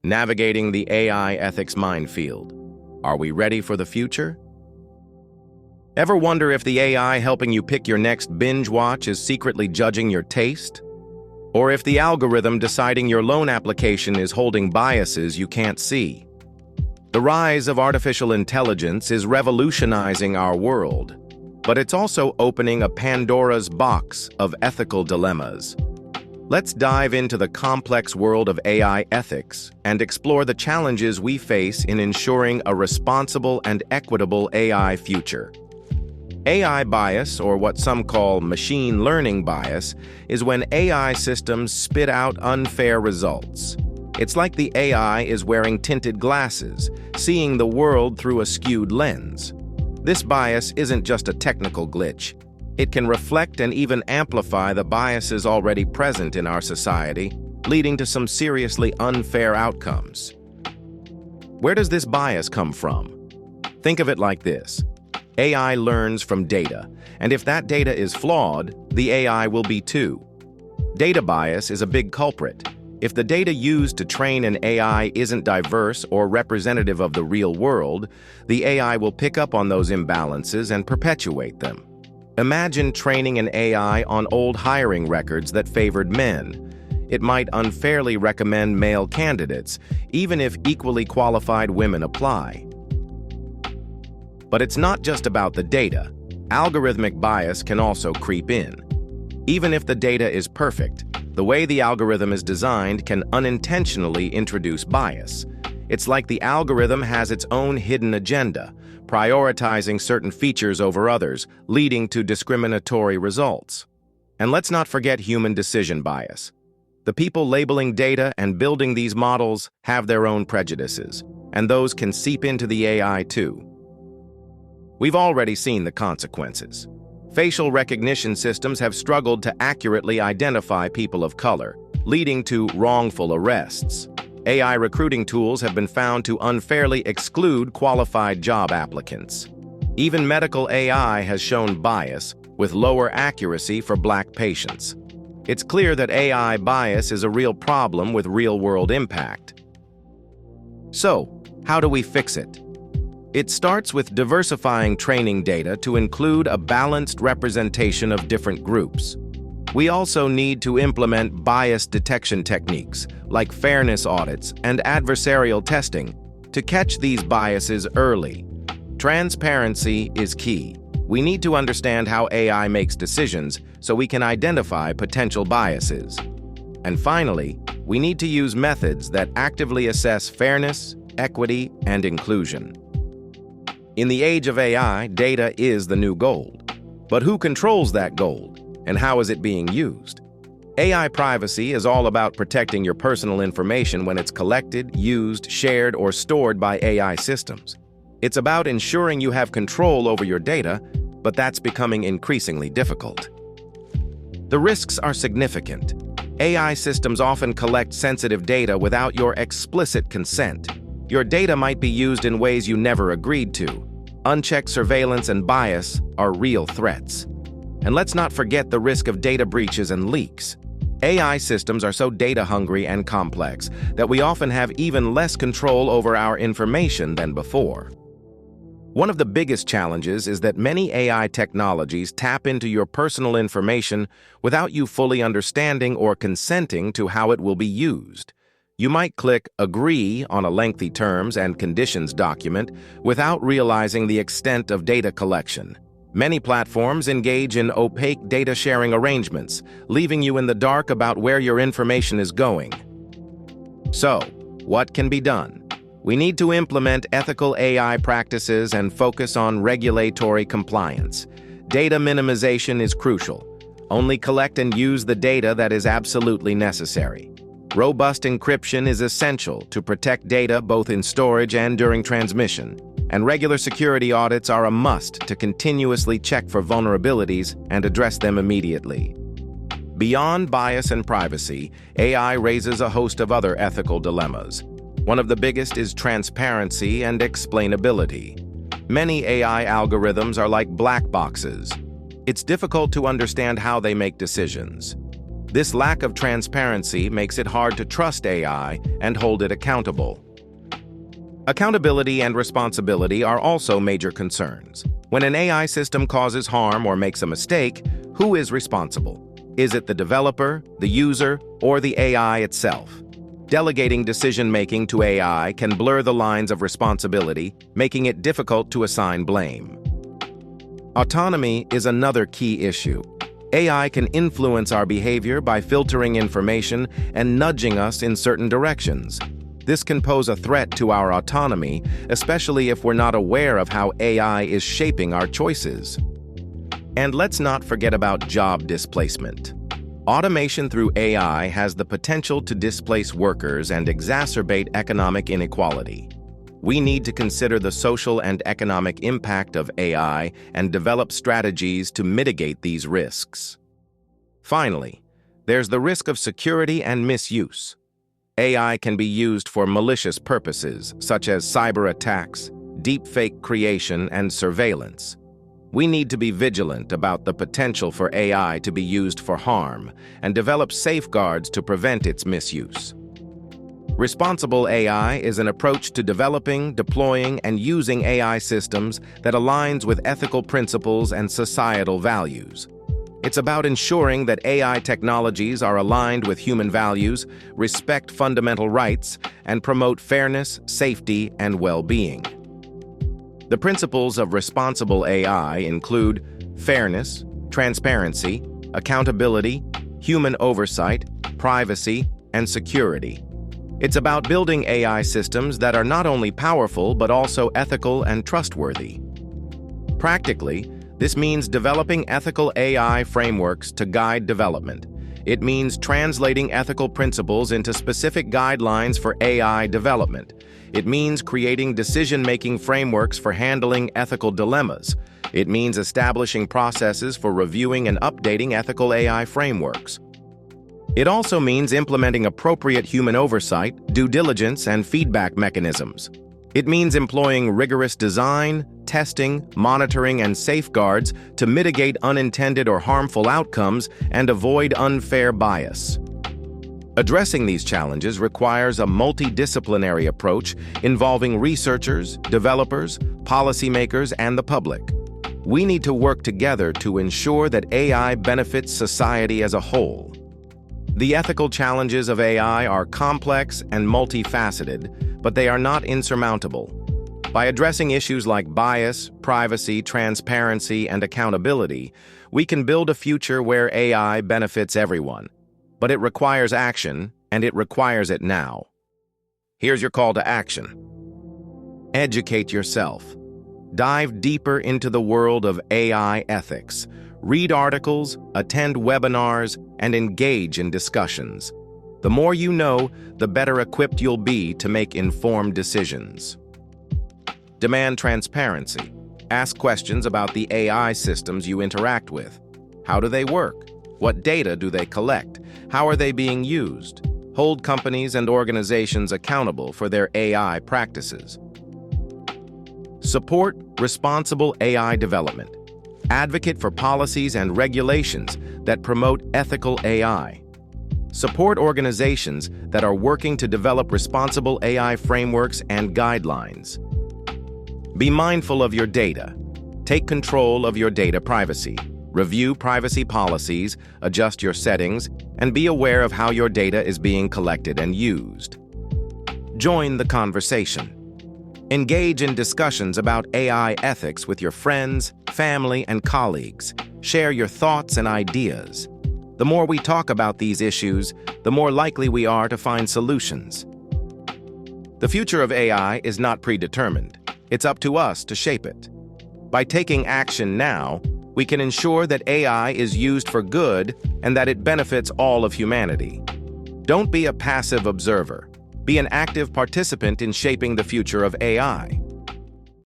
navigating the AI ethics minefield. Are we ready for the future? Ever wonder if the AI helping you pick your next binge watch is secretly judging your taste? Or if the algorithm deciding your loan application is holding biases you can't see? The rise of artificial intelligence is revolutionizing our world, but it's also opening a Pandora's box of ethical dilemmas. Let's dive into the complex world of AI ethics and explore the challenges we face in ensuring a responsible and equitable AI future. AI bias, or what some call machine learning bias, is when AI systems spit out unfair results. It's like the AI is wearing tinted glasses, seeing the world through a skewed lens. This bias isn't just a technical glitch. It can reflect and even amplify the biases already present in our society, leading to some seriously unfair outcomes. Where does this bias come from? Think of it like this. AI learns from data, and if that data is flawed, the AI will be too. Data bias is a big culprit. If the data used to train an AI isn't diverse or representative of the real world, the AI will pick up on those imbalances and perpetuate them. Imagine training an AI on old hiring records that favored men. It might unfairly recommend male candidates, even if equally qualified women apply. But it's not just about the data. Algorithmic bias can also creep in. Even if the data is perfect, the way the algorithm is designed can unintentionally introduce bias. It's like the algorithm has its own hidden agenda, prioritizing certain features over others, leading to discriminatory results. And let's not forget human decision bias. The people labeling data and building these models have their own prejudices, and those can seep into the AI too. We've already seen the consequences. Facial recognition systems have struggled to accurately identify people of color, leading to wrongful arrests. AI recruiting tools have been found to unfairly exclude qualified job applicants. Even medical AI has shown bias, with lower accuracy for Black patients. It's clear that AI bias is a real problem with real-world impact. So, how do we fix it? It starts with diversifying training data to include a balanced representation of different groups. We also need to implement bias detection techniques, like fairness audits and adversarial testing, to catch these biases early. Transparency is key. We need to understand how AI makes decisions so we can identify potential biases. And finally, we need to use methods that actively assess fairness, equity, and inclusion. In the age of AI, data is the new gold. But who controls that gold, and how is it being used? AI privacy is all about protecting your personal information when it's collected, used, shared, or stored by AI systems. It's about ensuring you have control over your data, but that's becoming increasingly difficult. The risks are significant. AI systems often collect sensitive data without your explicit consent. Your data might be used in ways you never agreed to. Unchecked surveillance and bias are real threats. And let's not forget the risk of data breaches and leaks. AI systems are so data-hungry and complex that we often have even less control over our information than before. One of the biggest challenges is that many AI technologies tap into your personal information without you fully understanding or consenting to how it will be used. You might click Agree on a lengthy terms and conditions document without realizing the extent of data collection. Many platforms engage in opaque data sharing arrangements, leaving you in the dark about where your information is going. So, what can be done? We need to implement ethical AI practices and focus on regulatory compliance. Data minimization is crucial. Only collect and use the data that is absolutely necessary. Robust encryption is essential to protect data both in storage and during transmission, and regular security audits are a must to continuously check for vulnerabilities and address them immediately. Beyond bias and privacy, AI raises a host of other ethical dilemmas. One of the biggest is transparency and explainability. Many AI algorithms are like black boxes. It's difficult to understand how they make decisions. This lack of transparency makes it hard to trust AI and hold it accountable. Accountability and responsibility are also major concerns. When an AI system causes harm or makes a mistake, who is responsible? Is it the developer, the user, or the AI itself? Delegating decision-making to AI can blur the lines of responsibility, making it difficult to assign blame. Autonomy is another key issue. AI can influence our behavior by filtering information and nudging us in certain directions. This can pose a threat to our autonomy, especially if we're not aware of how AI is shaping our choices. And let's not forget about job displacement. Automation through AI has the potential to displace workers and exacerbate economic inequality. We need to consider the social and economic impact of AI and develop strategies to mitigate these risks. Finally, there's the risk of security and misuse. AI can be used for malicious purposes, such as cyber attacks, deepfake creation, and surveillance. We need to be vigilant about the potential for AI to be used for harm and develop safeguards to prevent its misuse. Responsible AI is an approach to developing, deploying, and using AI systems that aligns with ethical principles and societal values. It's about ensuring that AI technologies are aligned with human values, respect fundamental rights, and promote fairness, safety, and well-being. The principles of responsible AI include fairness, transparency, accountability, human oversight, privacy, and security. It's about building AI systems that are not only powerful but also ethical and trustworthy. Practically, this means developing ethical AI frameworks to guide development. It means translating ethical principles into specific guidelines for AI development. It means creating decision-making frameworks for handling ethical dilemmas. It means establishing processes for reviewing and updating ethical AI frameworks. It also means implementing appropriate human oversight, due diligence, and feedback mechanisms. It means employing rigorous design, testing, monitoring, and safeguards to mitigate unintended or harmful outcomes and avoid unfair bias. Addressing these challenges requires a multidisciplinary approach involving researchers, developers, policymakers, and the public. We need to work together to ensure that AI benefits society as a whole. The ethical challenges of AI are complex and multifaceted, but they are not insurmountable. By addressing issues like bias, privacy, transparency, and accountability, we can build a future where AI benefits everyone. But it requires action, and it requires it now. Here's your call to action. Educate yourself. Dive deeper into the world of AI ethics. Read articles, attend webinars, and engage in discussions. The more you know, the better equipped you'll be to make informed decisions. Demand transparency. Ask questions about the AI systems you interact with. How do they work? What data do they collect? How are they being used? Hold companies and organizations accountable for their AI practices. Support responsible AI development. Advocate for policies and regulations that promote ethical AI. Support organizations that are working to develop responsible AI frameworks and guidelines. Be mindful of your data. Take control of your data privacy. Review privacy policies, adjust your settings, and be aware of how your data is being collected and used. Join the conversation. Engage in discussions about AI ethics with your friends, family, and colleagues. Share your thoughts and ideas. The more we talk about these issues, the more likely we are to find solutions. The future of AI is not predetermined. It's up to us to shape it. By taking action now, we can ensure that AI is used for good and that it benefits all of humanity. Don't be a passive observer. Be an active participant in shaping the future of AI.